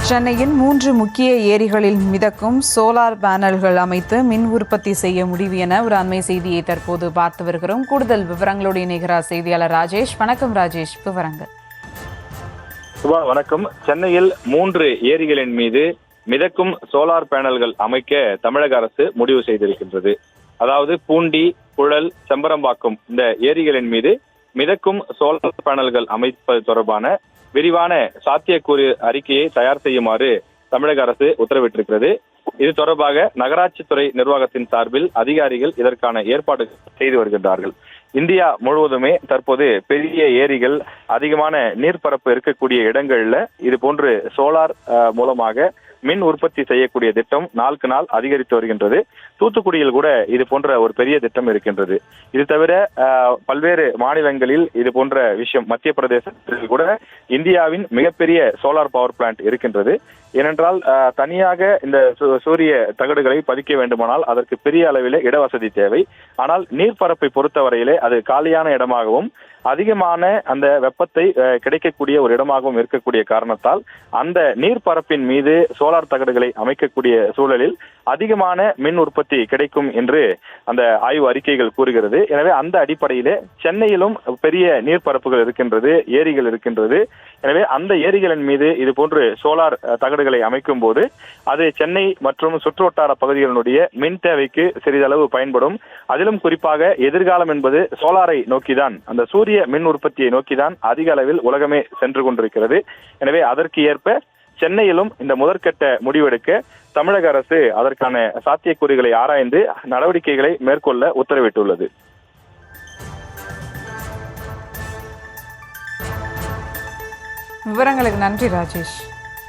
சென்னையின் 3 முக்கிய ஏரிகளில் மிதக்கும் சோலார் பேனல்கள் அமைத்து மின் உற்பத்தி செய்ய முடிவு என ஒரு அண்மை செய்தியை தற்போது பார்த்து வருகிறோம். கூடுதல் விவரங்களோடு இணைகிறார் செய்தியாளர் ராஜேஷ். வணக்கம் ராஜேஷ், விவரங்கள். வணக்கம். சென்னையில் 3 ஏரிகளின் மீது மிதக்கும் சோலார் பேனல்கள் அமைக்க தமிழக அரசு முடிவு செய்திருக்கின்றது. அதாவது பூண்டி, புழல், செம்பரம்பாக்கம் இந்த ஏரிகளின் மீது மிதக்கும் சோலார் பேனல்கள் அமைப்பது தொடர்பான விரிவான சாத்தியக்கூறு அறிக்கையை தயார் செய்யுமாறு தமிழக அரசு உத்தரவிட்டிருக்கிறது. இது தொடர்பாக நகராட்சித்துறை நிர்வாகத்தின் சார்பில் அதிகாரிகள் இதற்கான ஏற்பாடு செய்து வருகின்றார்கள். இந்தியா முழுவதுமே தற்போது பெரிய ஏரிகள், அதிகமான நீர்ப்பரப்பு இருக்கக்கூடிய இடங்கள்ல இது போன்று சோலார் மூலமாக மின் உற்பத்தி செய்யக்கூடிய திட்டம் நாளுக்கு நாள் அதிகரித்து வருகின்றது. தூத்துக்குடியில் கூட இது போன்ற ஒரு பெரிய திட்டம் இருக்கின்றது. இது தவிர பல்வேறு மாநிலங்களில் இது போன்ற விஷயம், மத்திய பிரதேசத்தில் கூட இந்தியாவின் மிகப்பெரிய சோலார் பவர் பிளான்ட் இருக்கின்றது. ஏனென்றால் தனியாக இந்த சூரிய தகடுகளை பதிக்க வேண்டுமானால் அதற்கு பெரிய அளவிலே இடவசதி தேவை. ஆனால் நீர்ப்பரப்பை பொறுத்தவரையிலே அது காலியான இடமாகவும் அதிகமான அந்த வெப்பத்தை கிடைக்கக்கூடிய ஒரு இடமாகவும் இருக்கக்கூடிய காரணத்தால் அந்த நீர்ப்பரப்பின் மீது சோலார் தகடுகளை அமைக்கக்கூடிய சூழலில் அதிகமான மின் உற்பத்தி கிடைக்கும் என்று அந்த ஆய்வு அறிக்கைகள் கூறுகிறது. எனவே அந்த அடிப்படையிலே சென்னையிலும் பெரிய நீர்ப்பரப்புகள் இருக்கின்றது, ஏரிகள் இருக்கின்றது. எனவே அந்த ஏரிகளின் மீது இது போன்று சோலார் தகடுகளை அமைக்கும் போது அது சென்னை மற்றும் சுற்றுவட்டார பகுதிகளினுடைய மின் தேவைக்கு சிறிதளவு பயன்படும். அதிலும் குறிப்பாக எதிர்காலம் என்பது சோலாரை நோக்கிதான், அந்த சூரிய மின் உற்பத்தியை நோக்கிதான் அதிக அளவில் உலகமே சென்று கொண்டிருக்கிறது. எனவே அதற்கு ஏற்ப சென்னையிலும் இந்த முதற்கட்ட முடிவெடுக்க தமிழக அரசு அதற்கான சாத்தியக்கூறுகளை ஆராய்ந்து நடவடிக்கைகளை மேற்கொள்ள உத்தரவிட்டுள்ளது. விவரங்களுக்கு நன்றி ராஜேஷ்.